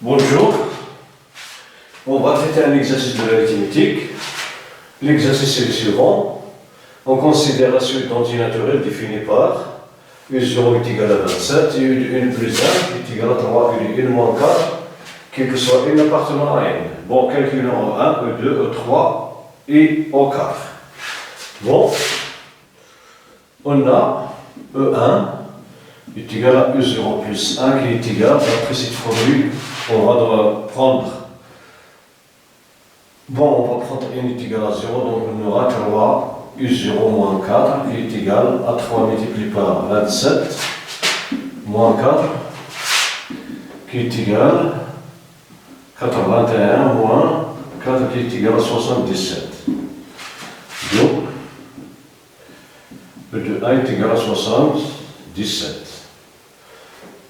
Bonjour, on va traiter un exercice de l'arithmétique. L'exercice est le suivant. On considère la suite d'entiers naturels définie par U0 est égal à 27 et U1 plus 1 est égal à 3, U1 moins 4, quel que soit n appartenant à n. Bon, calculons E1, E2, E3 et E4. Bon, on a E1 est égal à U0 plus 1 qui est égal, après cette formule, on va prendre, on va prendre n est égal à 0, donc on aura 3 U0 moins 4 qui est égal à 3 multiplié par 27 moins 4 qui est égal à 81 moins 4 qui est égal à 77. Donc, E1 est égal à 77.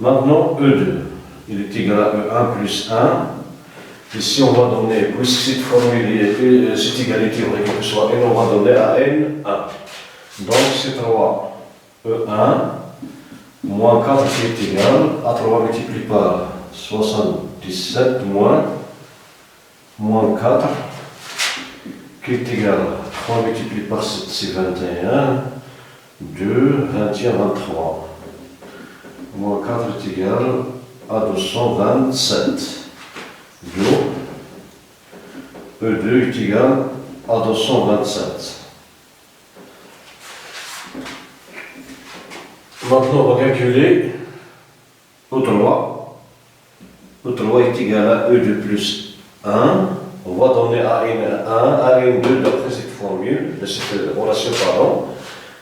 Maintenant, E2, il est égal à E1 plus 1. Ici, on va donner, puisque cette formule, cette égalité, quel que soit n, on va donner à n 1. Donc, c'est 3 E1 moins 4 qui est égal à 3 multiplié par 77 moins 4 qui est égal à 3 multiplié par 7, c'est 21, 2, 21, 23. Moins 4 est égal à 227. Donc, E2 est égal à 227. Maintenant, on va calculer E3. E3 est égal à E2 plus 1. On va donner à N1, à N2 d'après cette formule, de cette relation, pardon.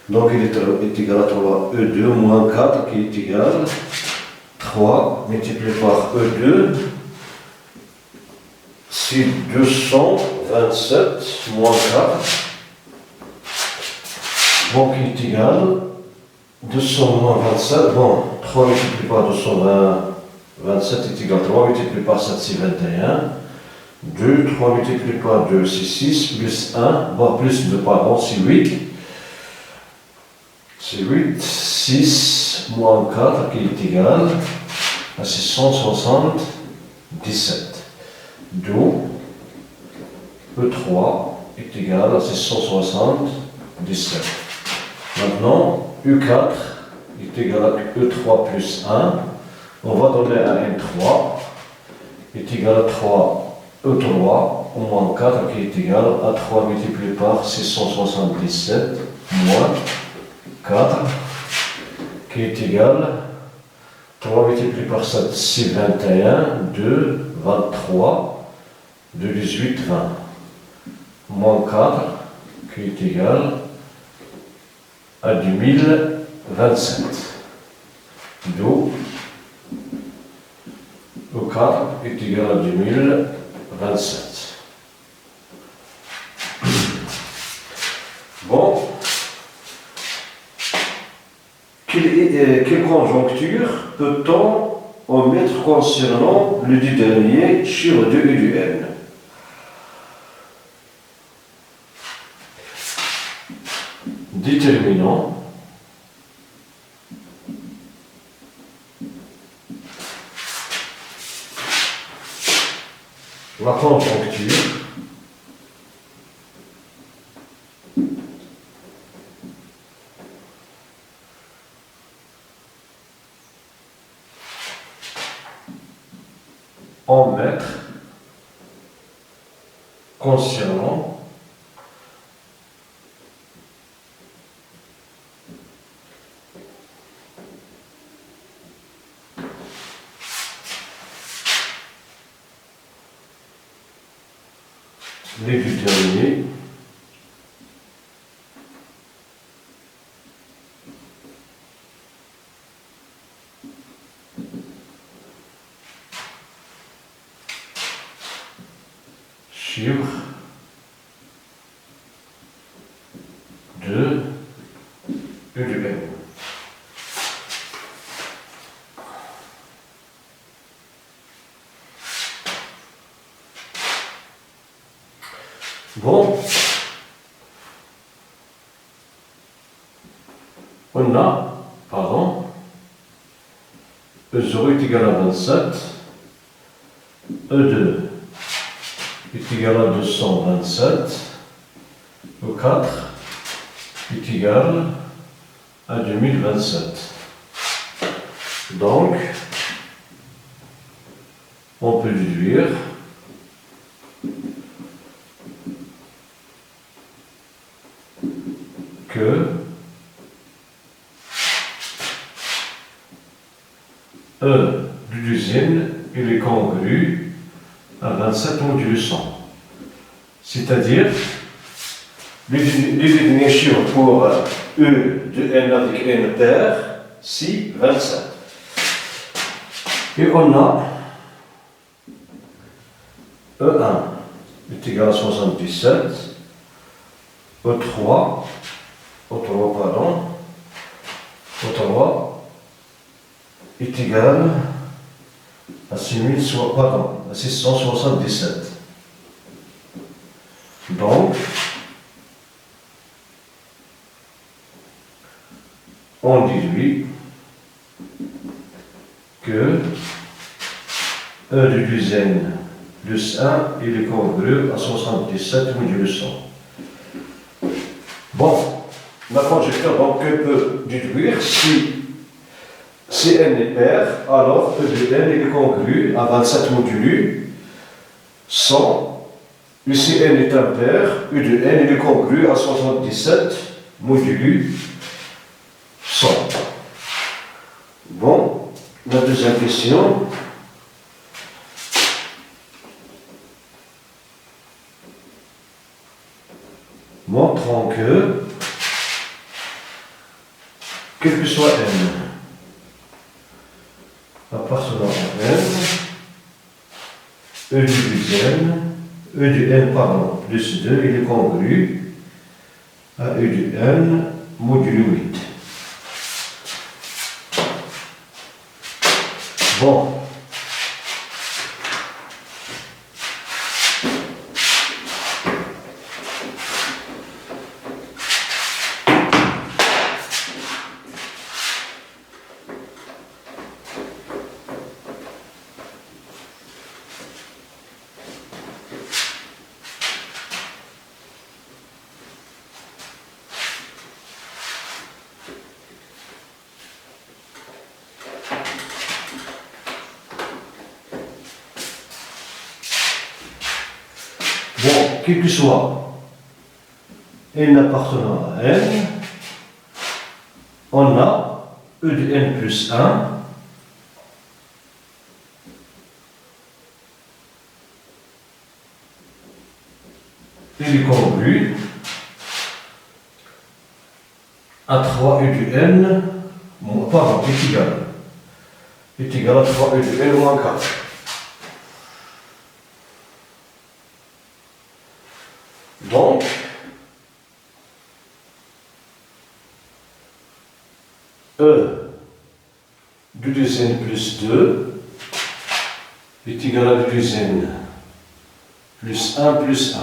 Donc, il est égal à 3 E2 moins 4 qui est égal à 3 multiplié par E2. C'est 227 moins 4, donc il est égal à 200 moins 27, 3 multiplié par 227 est égal à 3 multiplié par 7, c'est 21, 2, 3 multiplié par 2, c'est 6, plus 1, plus 2, pardon, c'est 8, 6 moins 4 qui est égal à 677. Donc, E3 est égal à 677. Maintenant, U4 est égal à E3 plus 1. On va donner à N3 est égal à 3 E3 moins 4 qui est égal à 3 multiplié par 677 moins 4 qui est égal à 3 multiplié par 7, c'est 21, 2, 23. De 18, 20, moins 4, qui est égal à 2027. Donc, E4 est égal à 2027. Bon, quelle conjoncture peut-on omettre concernant le du dernier sur 2 et du n? Déterminant la conjoncture en mètres concernant les du dernier sur 2 et du n. Bon, on a, pardon, E0 est égal à 27, E2 est égal à 227. E4 est égal à 2027. Donc, on peut déduire que E du deuxième, il est congru à 27 modulo 100. C'est-à-dire, les définitions pour E de n avec n pair, si 27. Et on a E1 est égal à 77, E3, E3 est égal à 677. Donc, on déduit que E du deuxième plus 1, il est congru à 77 modulo 100. Bon, ma conjecture donc peut déduire si n est pair, alors E de n il est congru à 27 modulo 100. Et si n est impair, E de n il est congru à 77 modulo 100. Bon, la deuxième question. Montrant que, quel que soit n, appartenant à n, E du deuxième, E du n pardon, plus 2, il est congru à E du n modulo 8. Bon. Bon, quel que soit n appartenant à n, on a E de n plus 1 il est congru à 3 E de n, pardon, est égal à 3 E de n moins 4. Donc, E du deuxième plus 2 est égal à du deuxième plus 1 plus 1.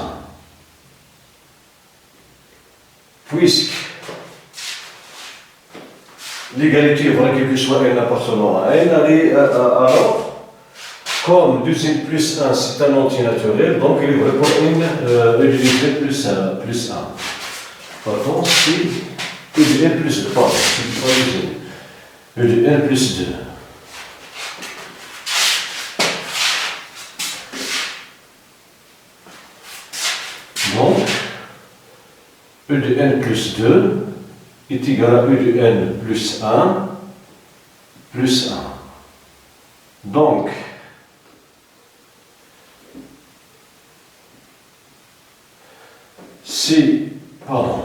Puisque l'égalité est vraie quel que soit n appartenant à n, alors, comme deuxième plus 1 c'est un antinaturel, donc il est vrai pour n E du deuxième plus 1. Pardon, si E de n plus 2, pardon, c'est pas deuxième. E de n plus 2. Donc, E de n plus 2 est égal à E de n plus 1 plus 1. Donc, si, pardon,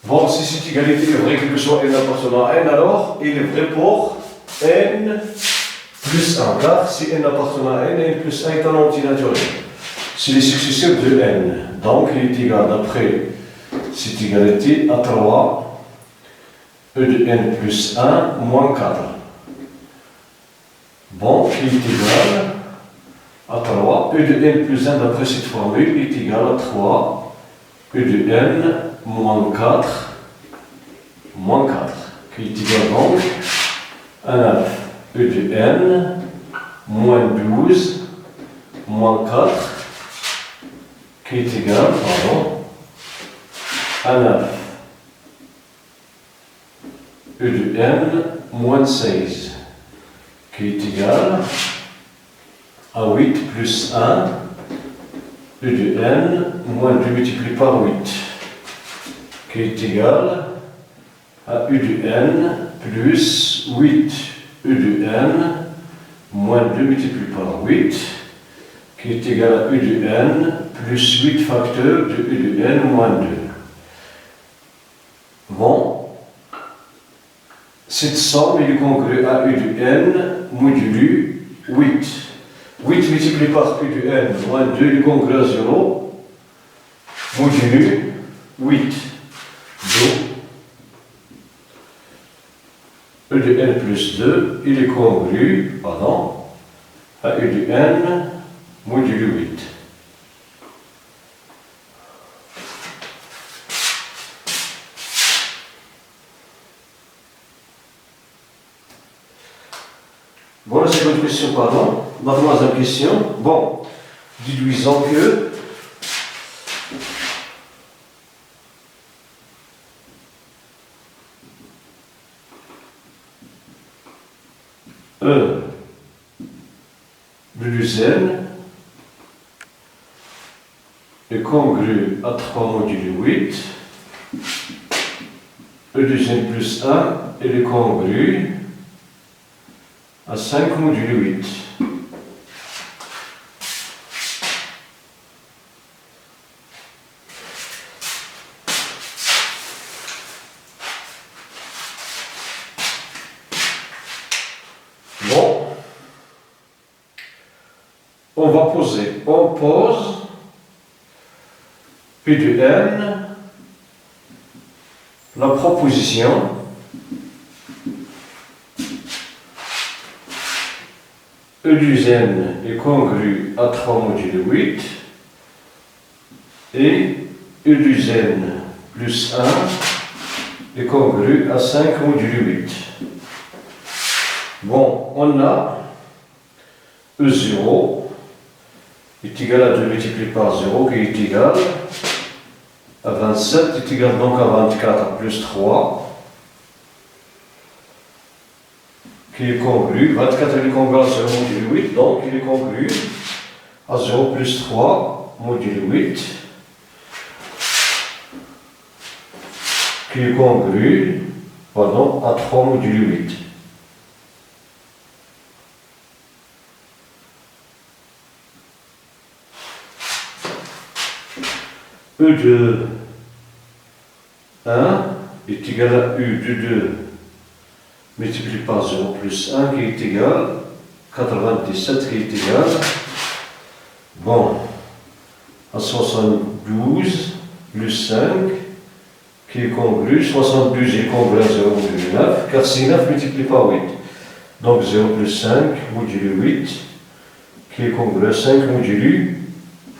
bon, si cette égalité est vraie, quel que soit n appartenant à n, alors il est vrai pour n plus 1, car si n appartenant à n plus 1 est un antinaturel. C'est les successeurs de n, donc il est égal, d'après cette égalité, à 3 E de n plus 1 moins 4. Bon, qui est égal à 3. E de n plus 1 d'après cette formule est égal à 3 U de n moins 4, qui est égal donc à 9 U de n moins 12 moins 4, qui est égal, à 9 U de n moins 16, qui est égal à 8 plus 1 U de n moins 2 multiplié par 8, qui est égal à U de n plus 8 U de n moins 2 multiplié par 8, qui est égal à U de n plus 8 facteur de U de n moins 2. Bon, cette somme est congrue à U de n modulo 8. 8 multiplié par U de n moins 2 est congrue à 0, modulo 8. Donc, U de n plus 2, il est congru, à U de n modulo 8. Bon, la seconde question, la troisième question. Bon, déduisons que E de l'USN est congru à 3 modulo 8. E de n plus 1 est congru à 5 modulo 8. Bon, on pose P de n, la proposition E de n est congru à 3 modulo 8 et E de n plus 1 est congru à 5 modulo 8. Bon, on a E0 est égal à 2 multiplié par 0 qui est égal à 27, est égal donc à 24 plus 3 qui est congru, 24 est congru à 0 modulo 8, donc il est congru à 0 plus 3 modulo 8 qui est congru, à 3 modulo 8. E de 1 est égal à U de 2 multiplié par 0 plus 1 qui est égal à 97 qui est égal à 72 plus 5 qui est congru, 72 est congru à 0 modulo 9 car c'est 9 multiplié par 8. Donc 0 plus 5 modulo 8 qui est congru à 5 modulo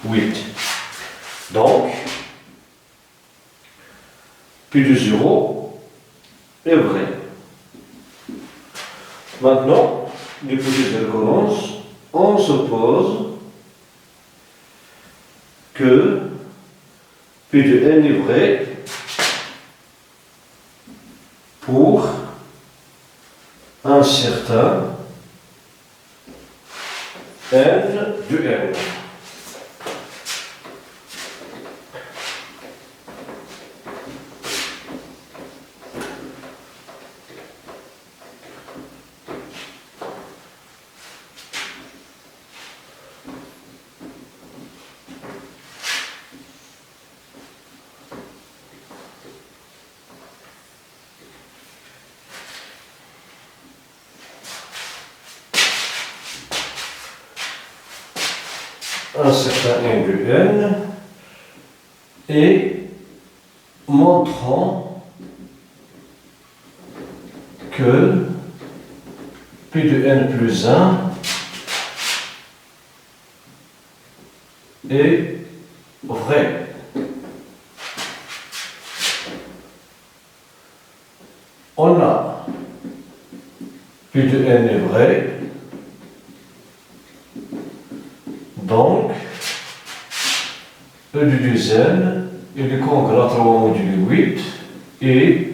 8. Donc, P de 0 est vrai. Maintenant, l'hypothèse de cohérence, on suppose que P de n est vrai pour un certain n de n. Un certain n de n et montrant que P de n plus 1 est vrai. U de n est vrai. Donc, E du dizaine, il est congru à 3 modulo 8 et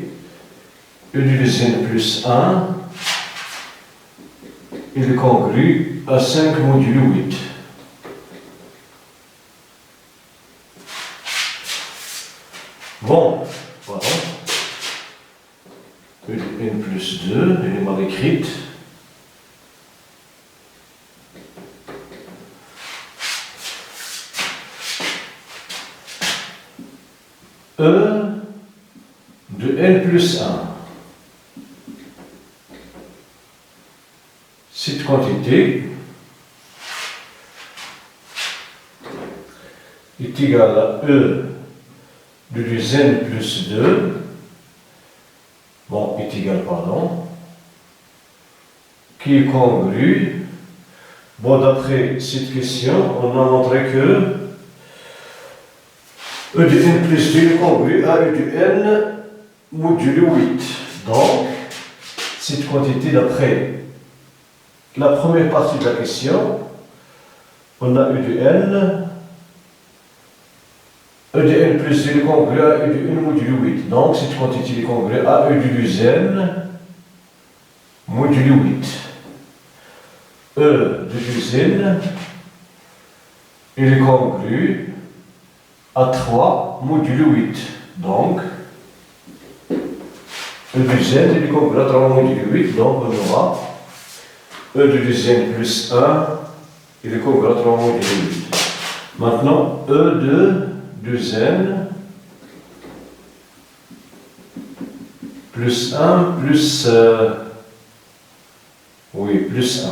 E du dizaine plus 1, il est congru à 5 modulo 8. Bon, voilà. E de n plus 2, elle est mal écrite. E de n plus 1. Cette quantité est égale à E de dizaine plus 2, bon, est égal, pardon, qui est congru. Bon, d'après cette question, on a montré que E de n plus 2 est congru à E de n modulo 8. Donc, cette quantité, d'après la première partie de la question, on a E de n. E de n plus 2 est congru à E de n modulo 8. Donc, cette quantité est congrue à E du dizaine modulo 8. E de dizaine, il est congru à 3 modulo 8. Donc, E de dizaine, il est congru à 3 modulo 8. Donc, on aura E de dizaine plus 1, il est congru à 3 modulo 8. Maintenant, E de dizaine plus 1 plus, plus 1.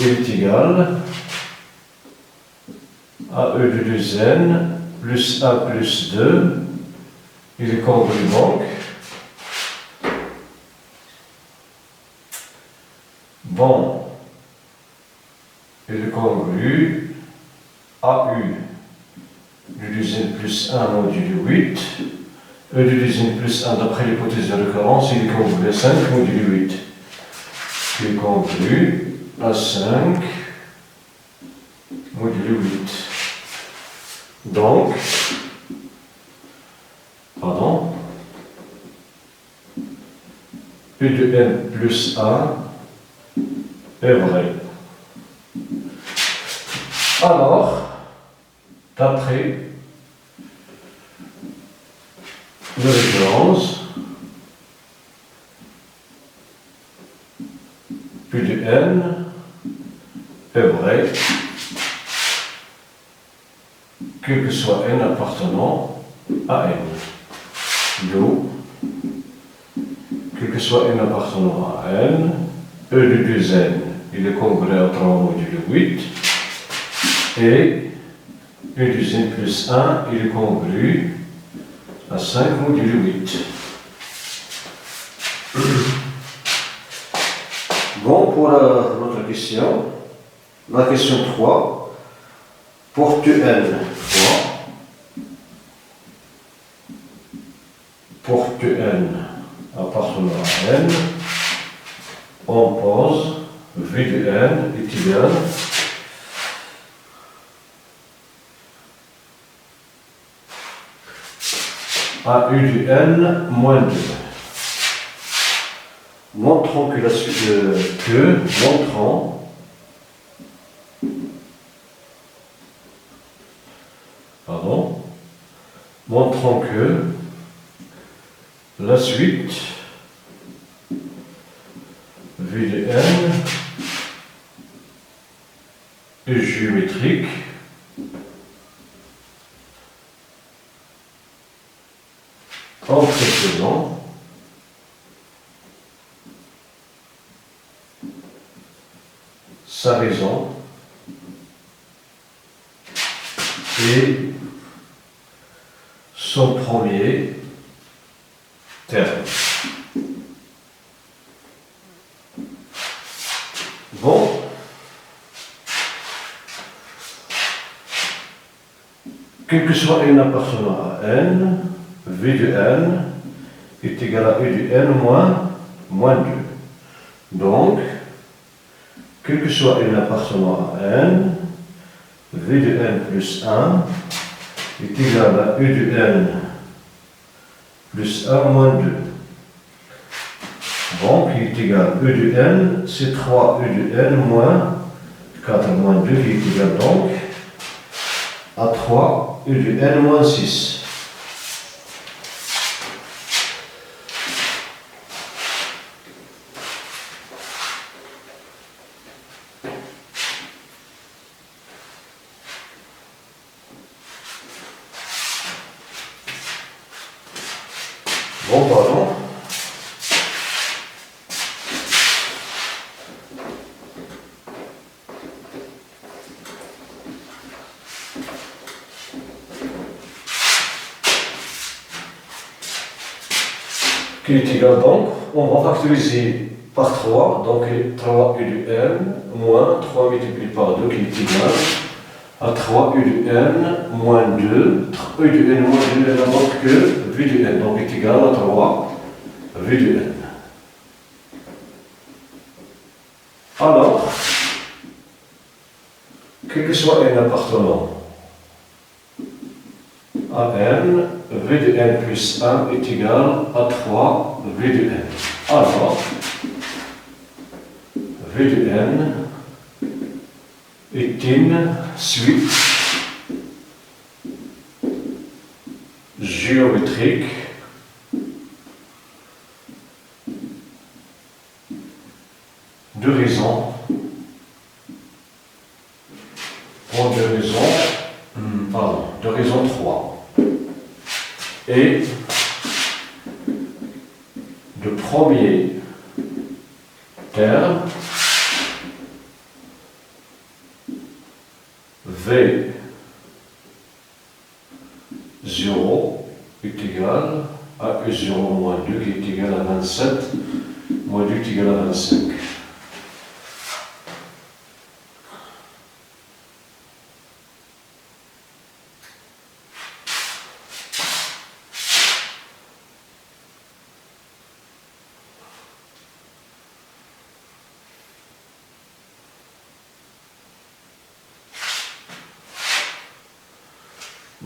Il est égal à E de dizaine plus 1 plus 2. Il est congru donc. Bon, il est congru à U du dizaine plus 1 modulo 8. E du dizaine plus 1, d'après l'hypothèse de récurrence, il est congru à 5 modulo 8. Il est congru à 5 modulo 8. Donc, U de n plus 1 est vrai. Alors, d'après la référence, U de n est vrai, quel que soit n appartenant à n. Do, quel que soit n appartenant à n, E de 2n, il est congru à 3 modulo 8, et E de n plus 1, il est congru à 5 modulo 8. Bon, pour notre question, la question 3, porte n 3, porte n appartenant à n, on pose V de n est égal à U de n moins 2. Montrons que la suite montrons que la suite V de n est géométrique en précisant sa raison et son premier terme. Bon, quel que soit n appartenant à n, V de n est égal à E de n moins moins 2. Donc, quel que soit n appartenant à n, v de n plus 1 est égal à u de n plus 1 moins 2. Donc, il est égal à e de n, c'est 3 e de n moins 4 moins 2 qui est égal donc à 3 e de n moins 6. Bon, pardon. Qui est égal donc, on va factoriser par 3, donc 3 u de n moins 3 multiplié par 2 qui est égal à 3 u de n moins 2, u de n moins 2 n'est n'importe que v de n, donc est égal à 3 v de n. Alors, quel que soit n appartenant à n, v de n plus 1 est égal à 3 v de n. Alors, v de n est une suite géométrique de raisons, de raison 3 et de premier terme V0 est égal à E0 moins 2 qui est égal à 27 moins 2 est égal à 25.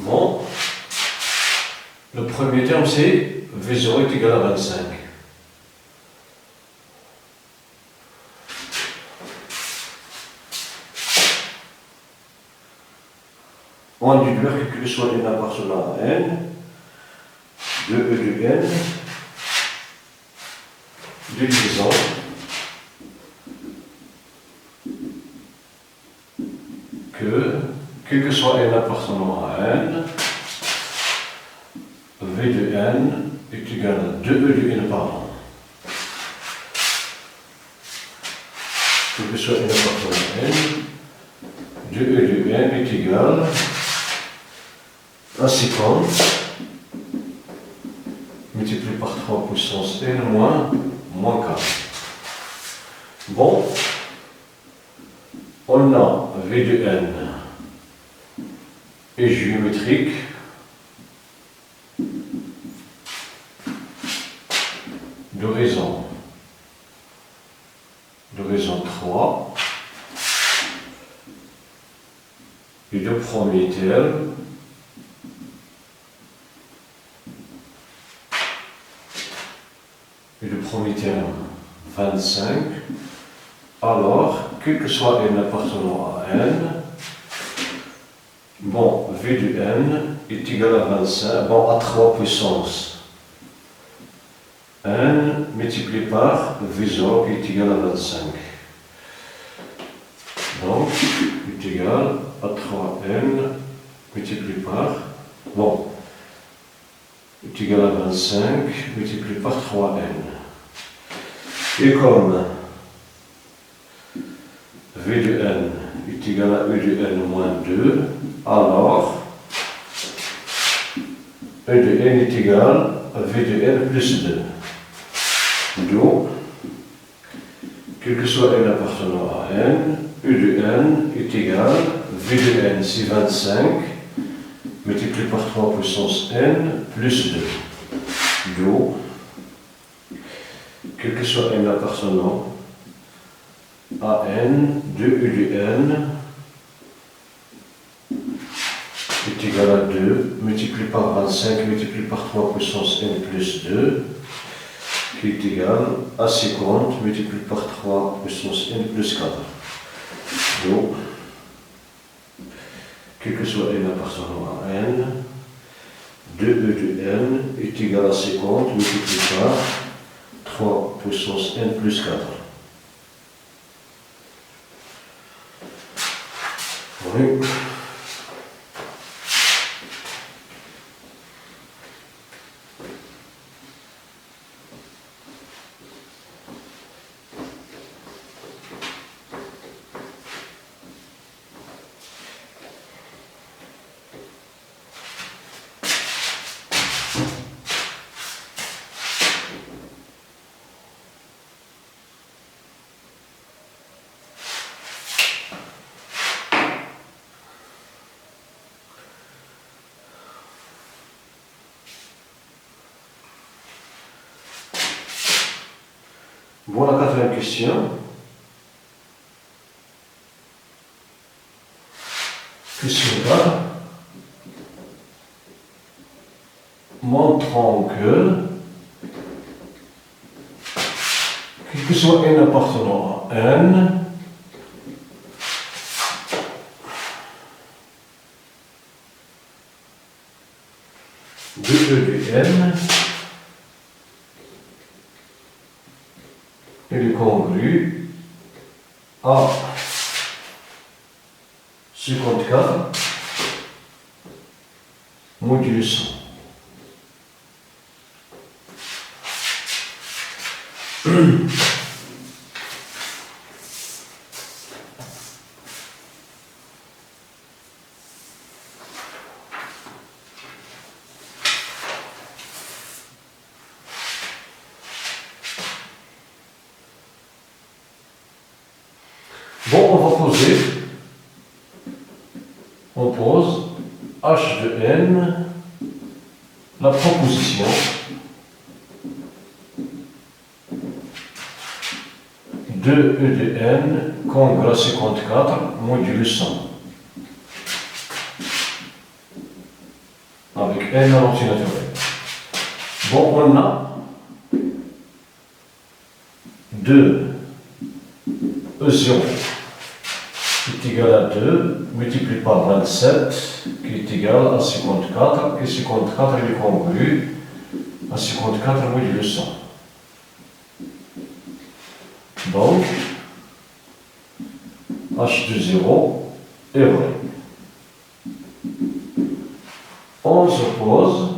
Bon, le premier terme c'est V0 est égal à 25. On déduire que soit n appartenant à n, de e de n, déduisant que, quel que soit n appartenant à n, v de n est égal à 2e de n par an. Quel que soit n appartenant à n, 2e de n est égal à 50 multiplié par 3 puissance n moins 4. Bon, on a v de n est géométrique de raison 3 et de premier terme et le premier terme 25, alors, quel que soit n appartenant à n, bon, v de n est égal à 25, bon, à 3 puissance n multiplié par v0 qui est égal à 25. Donc, est égal à 3n multiplié par, bon, est égal à 25 multiplié par 3n. Et comme v de n est égal à e de n moins 2, alors e de n est égal à v de n plus 2. Donc, quel que soit n appartenant à n, e de n est égal à v de n c'est 25 multiplié par 3 puissance n plus 2. Donc, quel que soit n appartenant à n, 2u du n est égal à 2, multiplié par 25, multiplié par 3 puissance n plus 2, qui est égal à 50, multiplié par 3 puissance n plus 4. Donc, quel que soit n appartenant à n, 2e de n est égal à 50 multiplié par 3 puissance n plus 4. Oui. Bon, la quatrième question. Question 4. Montrant que, quel que soit n appartenant à n, de e de n est congru à 54 modulo 100. Bon, on va poser, on pose h de n, la proposition de e de n congrès à 54 modulo 100 avec n à l'entier naturel. Bon, on a 2 E0 qui est égal à 2 multiplié par 27 qui est égal à 54 et 54 est congru à 54 modulo 100. Donc, h de 0 est vrai. On suppose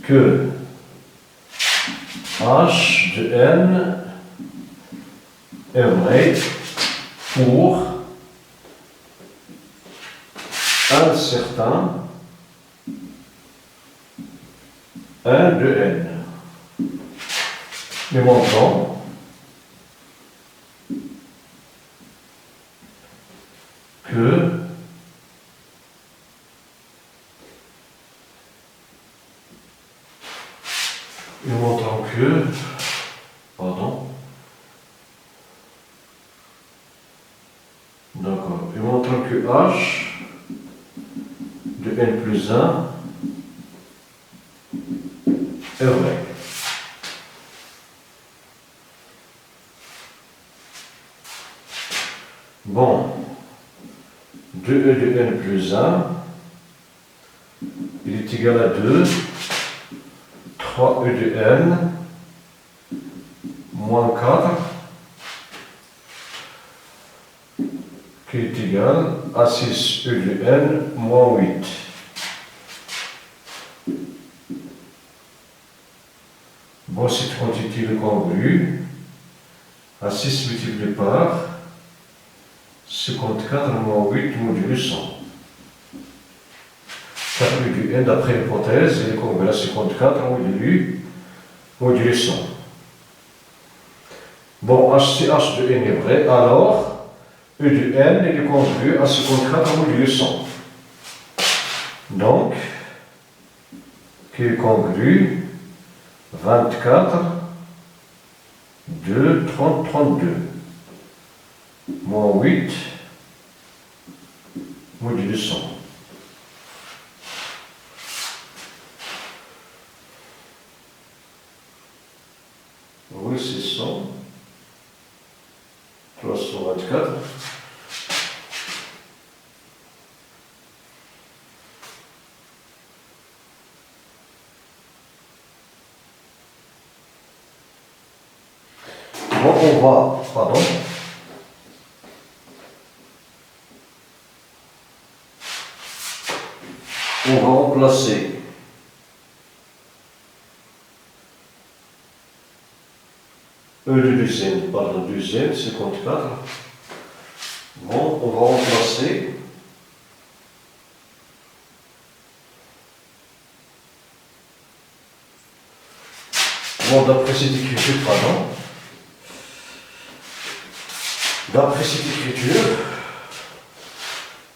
que h de n est vrai pour un certain n de n. Mais montrons que pardon, d'accord, et montrons que h de n plus 1 est vrai. Bon, 2e de n plus 1, il est égal à 2, 3e de n, moins 4, qui est égal à 6e de n, moins 8. Bon, cette quantité est congrue à 6 multiplié par 54 moins 8 modulo 100. 4 du n d'après l'hypothèse, il est congru à 54 modulo 100. Bon, si h de n est vrai, alors e de n est congru à 54 modulo 100. Donc, qui est congru 24, 2, 30, 32. Moins 8, modulus 100. Oui, c'est 100. 324. Bon, on va, pardon. On va remplacer E de deuxième par la deuxième, 54. Bon, on va remplacer bon, d'après cette écriture, pardon. D'après cette écriture,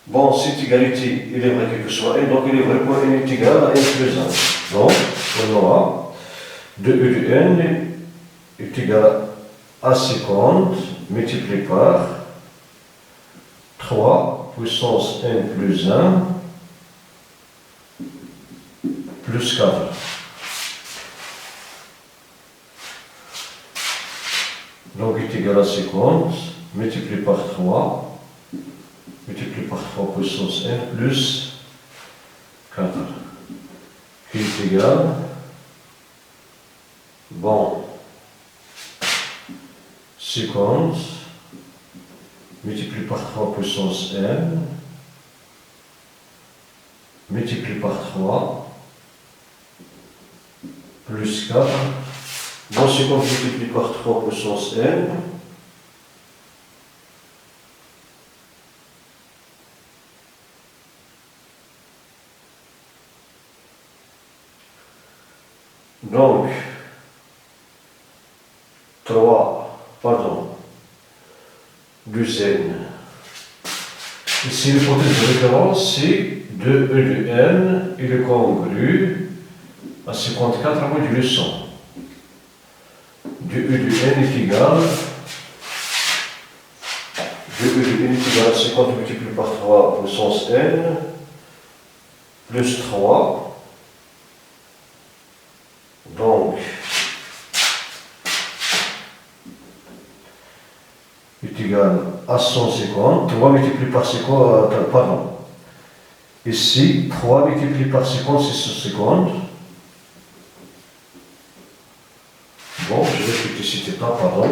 bon, cette égalité, il est vrai quel que soit n, donc il est vrai que n est égal à n plus 1. Donc, on aura 2e de n est égal à 50 multiplié par 3 puissance n plus 1 plus 4. Donc est égal à 50 multiplié par 3 multiplié par 3 puissance n plus 4 qui est égal, bon, 50 multiplié par 3 puissance n multiplié par 3 plus 4. Bon, 50 multiplié par 3 puissance n donc 3, pardon, 2n. Ici, l'hypothèse de référence, c'est 2e de n, il est congru à 54 modulo 100. 2e de n est égal, 2e de n est égal à 50 multiplié par 3 puissance n, plus 3, donc, est égal à 150, 3 multiplié par 50, pardon, ici, 3 multiplié par 50, c'est 150. Bon, je vais expliciter pas, pardon,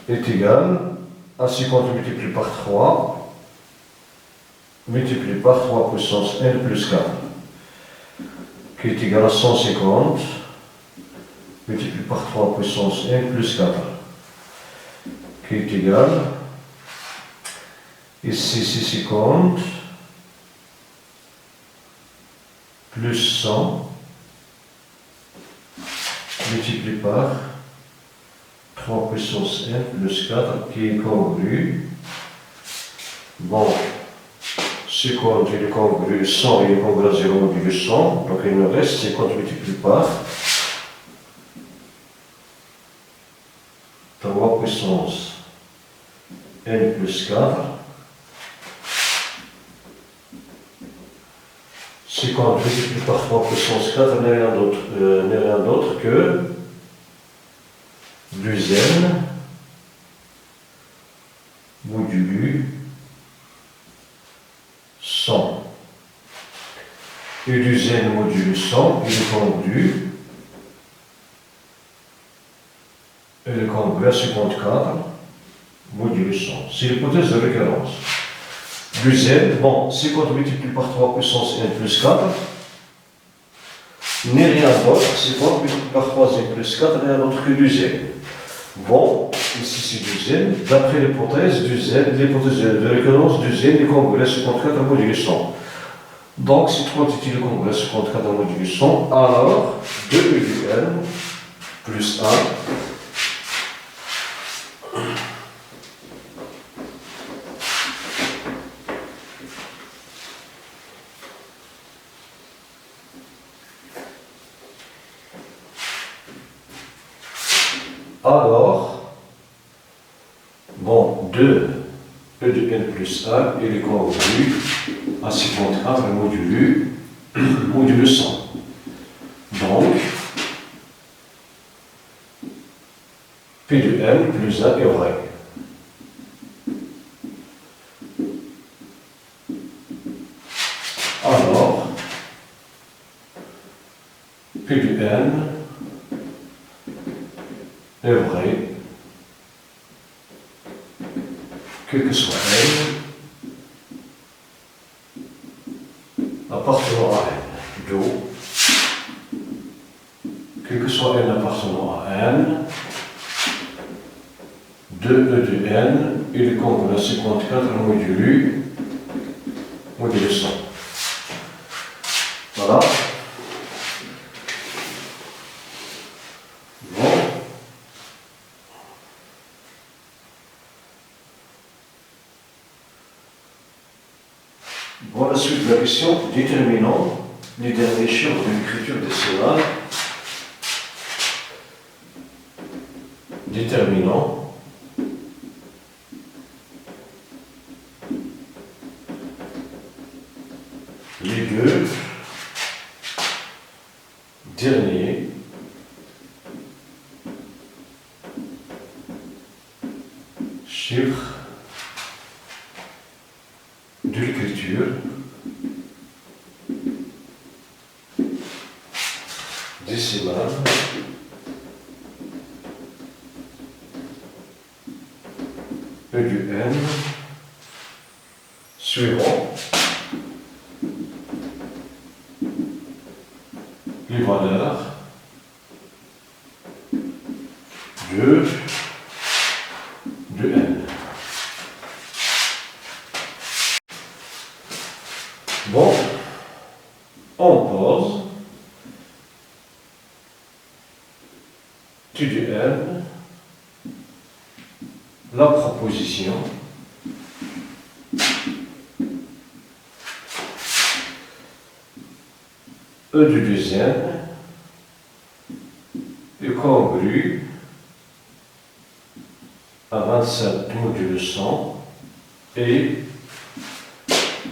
est égal à 50 multiplié par 3, multiplié par 3 puissance n plus 4, qui est égal à 150, multiplié par 3 puissance n plus 4, qui est égal, ici c'est 50, plus 100, multiplié par 3 puissance n plus 4, qui est congru. Bon, 50 il est congru, 100 il est congru à 0 modulo 100, donc il me reste 50 multiplié par 3 puissance n plus 4, 50 multiplié par 3 puissance 4 n'est rien d'autre que 2n modulu 100. Et 2n modulu 100, il est congru à 54 modulu 100. C'est l'hypothèse de référence. 2n, bon, 50 multiplié par 3 puissance n plus 4 n'est rien d'autre, 50 multiplié par 3n plus 4 n'est rien d'autre que 2n. Bon, ici c'est 2n, d'après l'hypothèse de référence, 2n est congru à 54 modulu 100. Donc, cette quantité est congru à 54 modulu 100, alors 2e de n plus 1 2e Alors, bon, 2 e de n plus 1, il est congru à 54 modulo 100. Donc, P de n plus 1 est vrai. Alors, P de n est vrai, quel que soit n, appartenant à n. Donc, quel que soit n appartenant à n, 2e de n, il est congru à 54 modulo 100. Voilà. Bon. Bon, la suite de la question, déterminons les derniers chiffres de l'écriture décimale. Déterminons les deux derniers chiffres de l'écriture décimale E du n suivant les valeurs de n. Bon, on pose T de n la proposition E du deuxième est congru à 27 modulo 100 et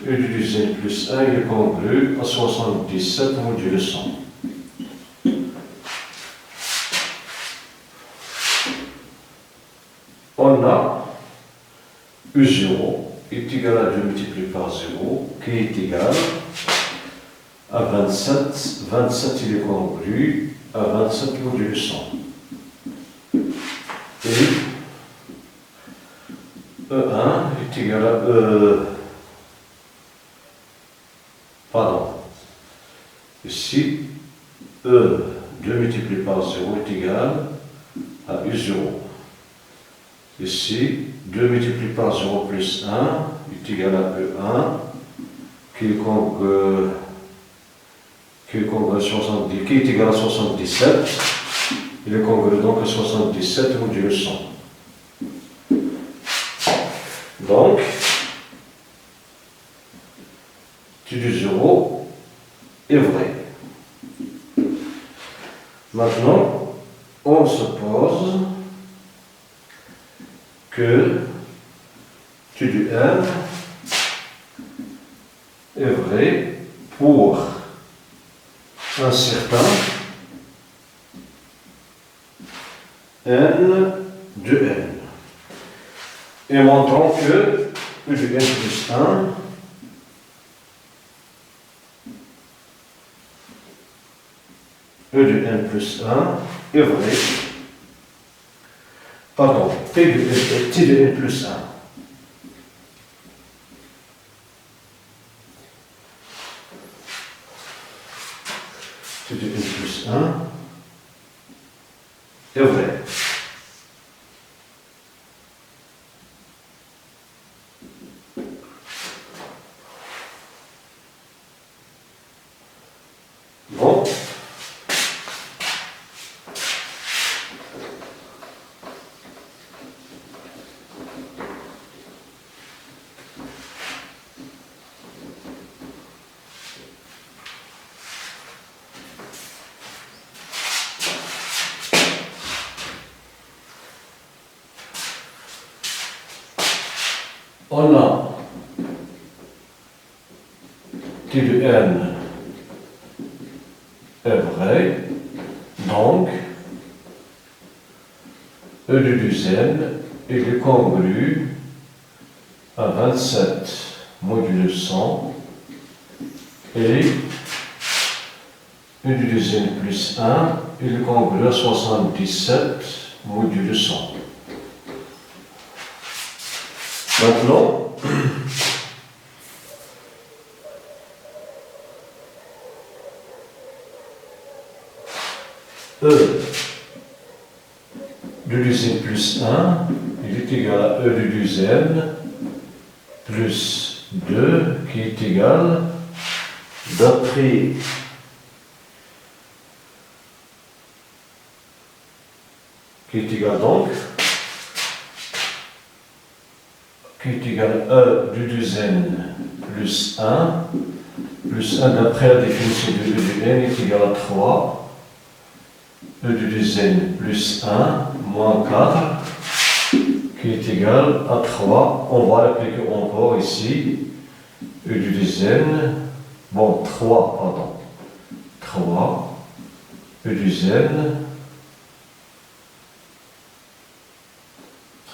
E du deuxième plus 1 est congru à 77 modulo 100. On a U0 est égal à 2 multiplié par 0 qui est égal à 27. 27 il est congru à 27 modulo 100. Et E1 est égal à pardon. Ici, E 2 multiplié par 0 est égal à U0. Ici, 2 multiplié par 0 plus 1 est égal à E1 qui est égal à 77. Il est congru donc à 77 modulo 100. Donc, T de 0 est vrai. Maintenant, on suppose que T de n est vrai pour un certain n de n. Et montrons que E de n plus 1 E de n plus 1 est vrai. Pardon, T de n plus 1. T de n plus 1 est vrai. Bon. on a T de n est vrai, donc E de douzaine est congru à 27 modulo 100 et E de douzaine plus 1 est congru à 77 modulo 100. Maintenant, E de douzaine plus 1, il est égal à E de douzaine plus 2 qui est égal, d'après qui est égal donc, qui est égal à E de douzaine plus 1 d'après la définition de E de n est égal à 3. E de douzaine plus 1 moins 4 qui est égal à 3. On va l'appliquer encore ici. E de douzaine, bon 3, pardon. 3, E douzaine,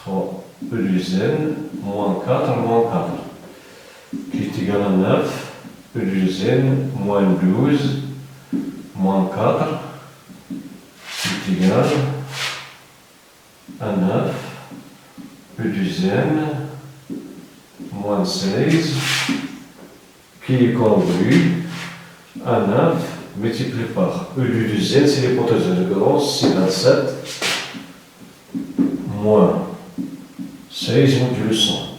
3, E douzaine, moins 4, qui est égal à 9. E douzaine, moins 12, moins 4. Est égal à 9, E douzaine, moins 16, qui est congru à 9 multiplié par E de douzaine, c'est l'hypothèse de référence, c'est 27, moins 16 modulo 100,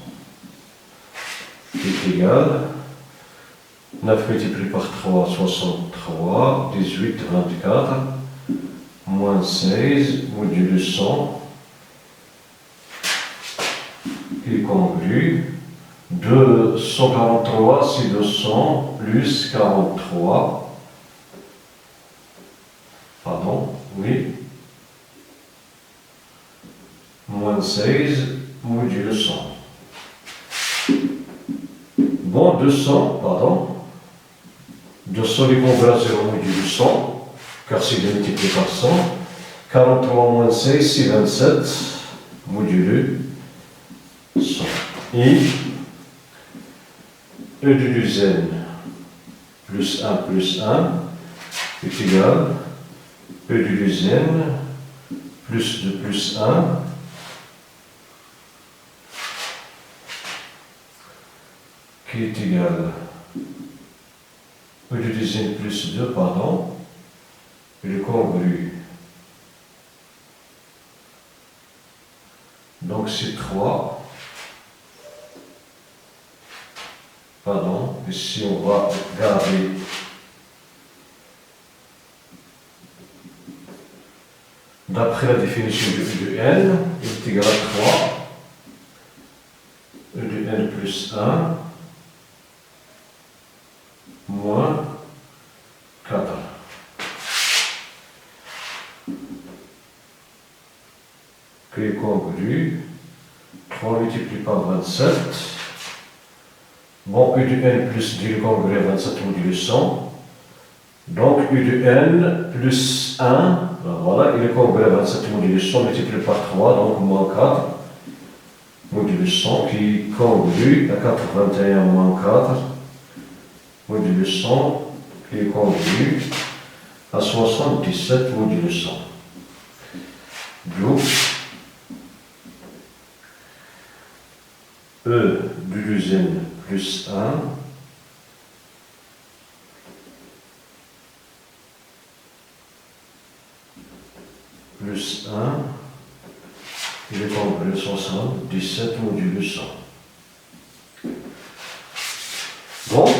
qui est égal 9 multiplié par 3, 63, 18, 24, moins 16 modulo 100 qui est congru 243 c'est 200 plus 43 pardon, oui moins 16 modulo 100 bon 200 pardon 200 est congru à 0 modulo 100 car c'est multiplié par 100. 43 moins 16, c'est 27, modulo 100. Et E de douzaine plus 1 est égal E de douzaine plus 2 plus 1 qui est égal E de douzaine plus 2, pardon, il est congru. Donc c'est 3. Pardon, ici on va garder d'après la définition de E de n, il est égal à 3. E de n plus 1 moins 4. Qui est congru 3 multiplié par 27. Bon, U de n plus 2 est congru à 27 modulo 100. Donc U de n plus 1, voilà, il est congru à 27 modulo 100 multiplié par 3, donc moins 4 modulo 100 qui est congru à 81 moins 4 modulo 100 qui est congru à 77 modulo 100. Donc E de douzaine plus 1 plus 1, il est congru à 77 modulo 100. Donc,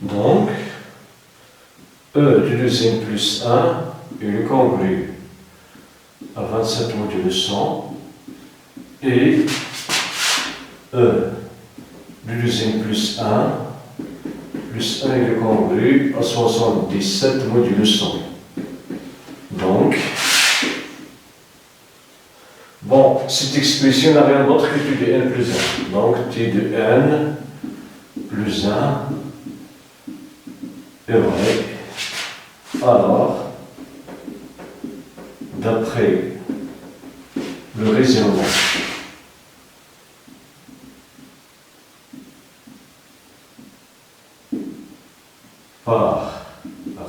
Donc, E du n plus 1 est congru à 27 modulo 100 et E du n plus 1 plus 1 est congru à 77 modulo 100. Donc, bon, cette expression n'a rien d'autre que t de n plus 1. Donc, t de n plus 1 est vrai. Alors, d'après le raisonnement, par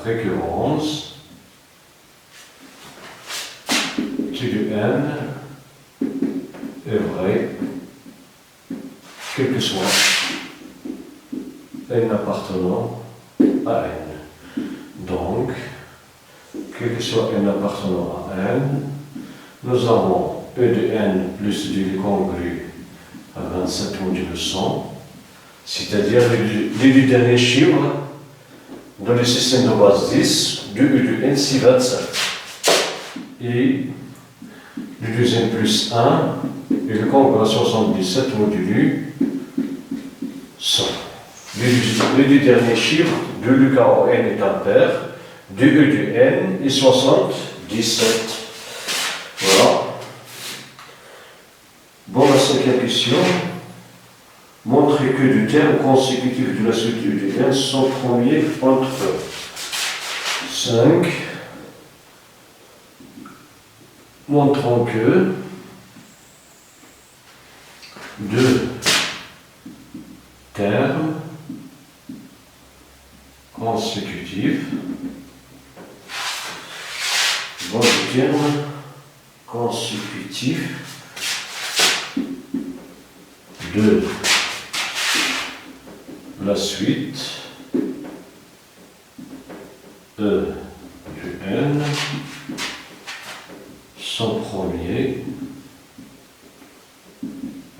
récurrence, t de n est vrai, quel que soit n appartenant à n. Donc, quel que soit n appartenant à n, nous avons E de n plus du congru à 27 modulo 100, c'est-à-dire les deux derniers chiffres dans le système de base 10, de E de n, c'est 27. Et le deuxième plus 1 et le congru à 77 modulo 100. Les deux derniers chiffres de le carreau n est impair, de E de n est 77. Voilà. Bon, la cinquième question. Montrez que deux termes consécutifs de la suite E de n sont premiers entre eux. 5. Montrons que deux termes consécutifs, deux termes consécutifs de la suite E de n sont premiers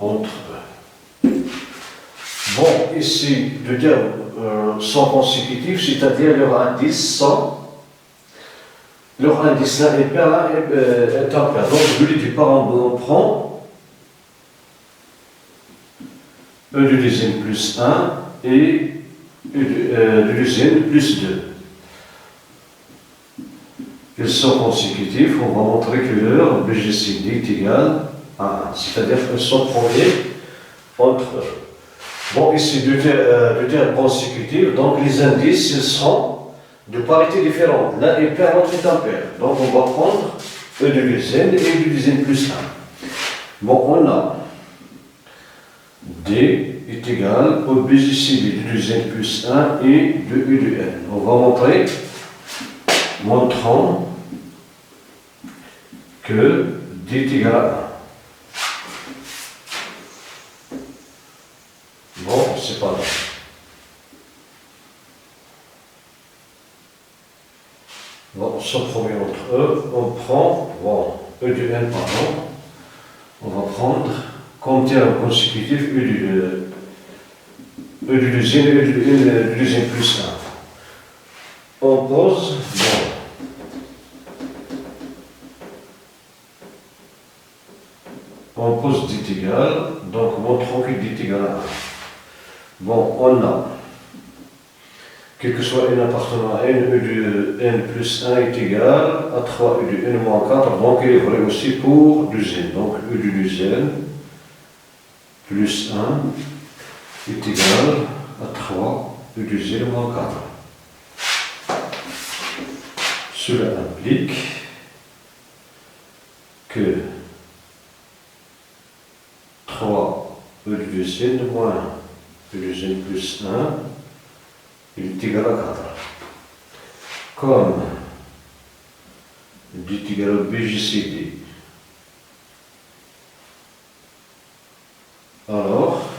entre eux. Bon, ici, deux termes sont consécutifs, c'est-à-dire leur indice leur indice là est impair. Donc, je lui dis par on prend E de deuxième plus 1 et E de deuxième plus 2. Ils sont consécutifs, on va montrer que leur BGCD est égal à 1, c'est-à-dire qu'ils sont premiers entre eux. Bon, ici, deux termes consécutifs, donc les indices ils seront de parité différente. L'un est pair, l'autre est impair. Donc on va prendre E de deuxième et E de deuxième plus 1. Bon, on a D est égal au BGCD de deuxième plus 1 et de E de n. On va montrer, montrant que D est égal à 1. Bon, c'est pas grave. Bon, ce premier entre eux, on prend, bon, E de n, pardon, on va prendre comme terme consécutif E de deuxième et E de deuxième plus 1. On pose, bon, on pose dit égal, donc montrons que dit égal à 1. Bon, on a, quel que soit n appartenant à n, E de n plus 1 est égal à 3 E de n moins 4, donc il est vrai aussi pour deuxième. Donc E de deuxième plus 1 est égal à 3 E de deuxième moins 4. Cela implique que 3 E de deuxième moins 1 E de deuxième plus 1 il est égal à 4. Comme D est égal au BGCD, alors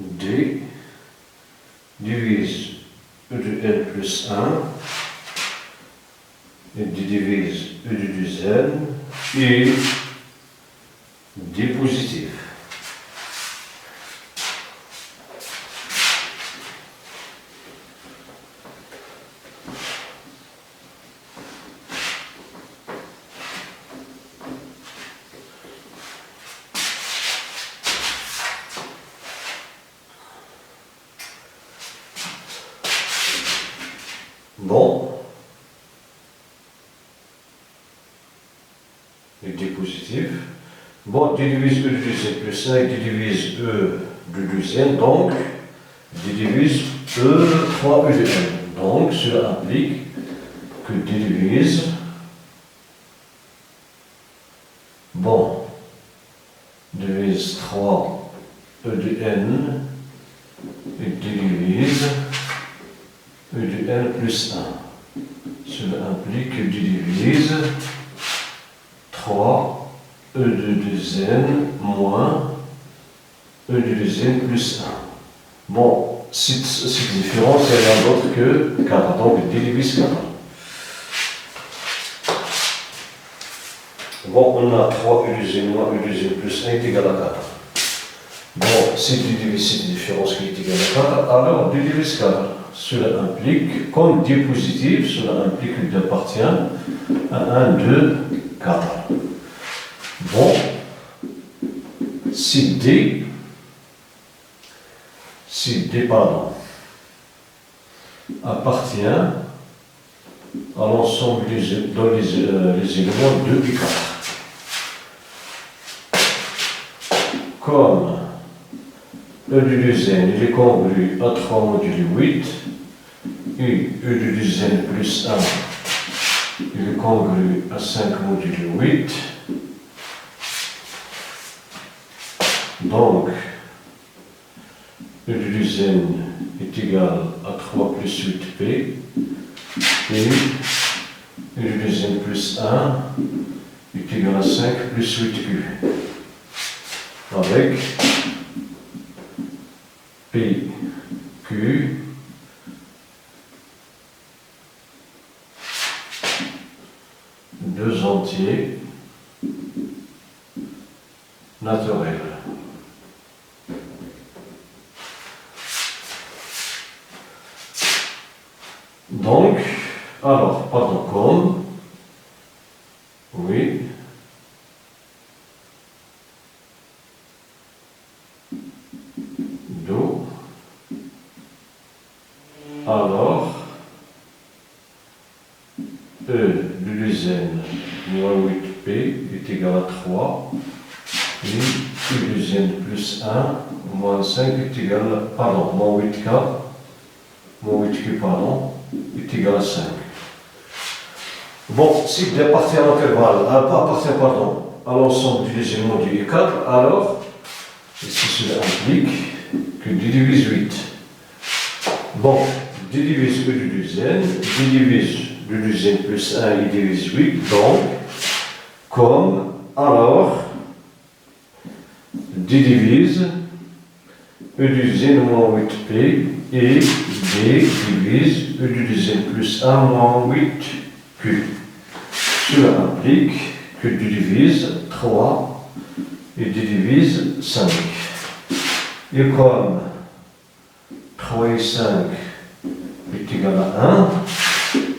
D divise E de n plus 1 et D divise E de deuxième et D positif. Bon. Et D positif. Bon, D divise E du deuxième plus 1 et D divise E du deuxième, donc D divise E 3 E de N. Donc cela implique que D divise, bon, divise 3 E de N et D divise E de N plus 1. Cela implique que D divise 3 E de 2n moins E de 2n plus 1. Bon, cette différence, il n'y a rien d'autre que 4, donc D divise 4. Bon, on a 3 E de 2n moins E de 2n plus 1 est égal à 4. Bon, si D divise cette différence qui est égale à 4, alors D divise 4. Cela implique, comme D positif, cela implique qu'il appartient à 1, 2, 4. Bon, si D appartient à l'ensemble dans les éléments 2 et 4. Comme E de 2n il est congru à 3 modulo 8 et E de 2n plus 1 il est congru à 5 modulo 8. Donc, E de 2n est égal à 3 plus 8p et E de 2n plus 1 est égal à 5 plus 8q avec pq deux entiers naturels. Donc, alors, pardon, comme, oui, do, alors, E de 2n moins 8p est égal à 3, et E de 2n plus 1 moins 5 est égal à, pardon, moins 8k, moins 8q, pardon, est égal à 5. Bon, si D appartient à l'intervalle, à l'ensemble des éléments du E4, alors, ici cela implique que D divise 8. Bon, D divise E du 2n, D divise du 2n plus 1 et divise 8, donc, comme, alors, D divise E du 2n moins 8p et D divise E du 2n plus 1 moins 8q. Cela implique que D divise 3 et D divise 5. Et comme 3 et 5 est égal à 1,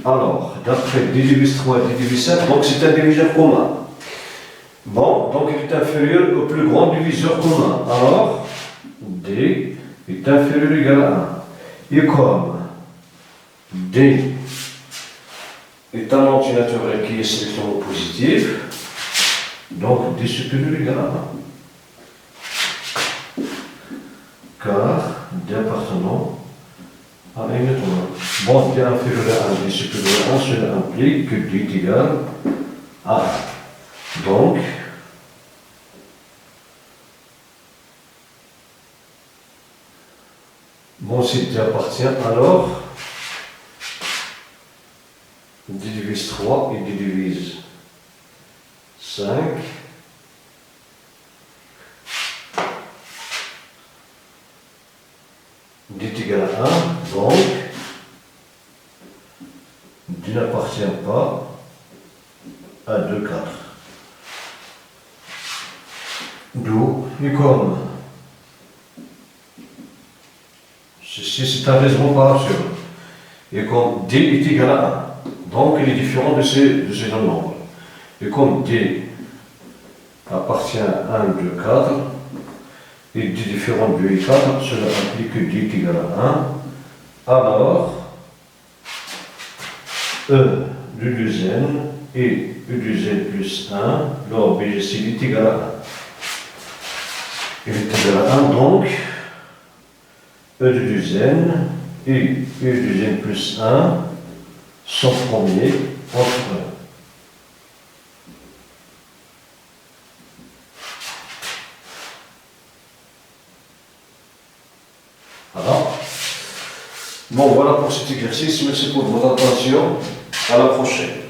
alors, d'après D divise 3 et D divise 5, donc c'est un diviseur commun. Bon, donc il est inférieur au plus grand diviseur commun. Alors, D est inférieur ou égal à 1. Et comme D est un entier naturel qui est strictement positif, donc D supérieur ou égal à 1. Car D appartenant à un étoile. Bon, D inférieur à 1, D supérieur à 1, cela implique que D est égal à 1. Donc, bon, si D appartient, alors D divise 3 et D divise 5. D est égal à 1, donc D n'appartient pas à 2, 4. D'où, et comme ceci c'est un raisonnement par absurde, et comme D est égal à 1, donc il est différent de ces deux nombres. Et comme D appartient à 1, 2, 4, et D différent de 2 et 4, cela implique que D est égal à 1, alors E du dizaine et U du Z plus 1, log BGC est égal à 1. Il est égal à 1, donc E du dizaine et U du Z plus 1 sont premiers entre eux. Voilà. Bon, voilà pour cet exercice. Merci pour votre attention. À la prochaine.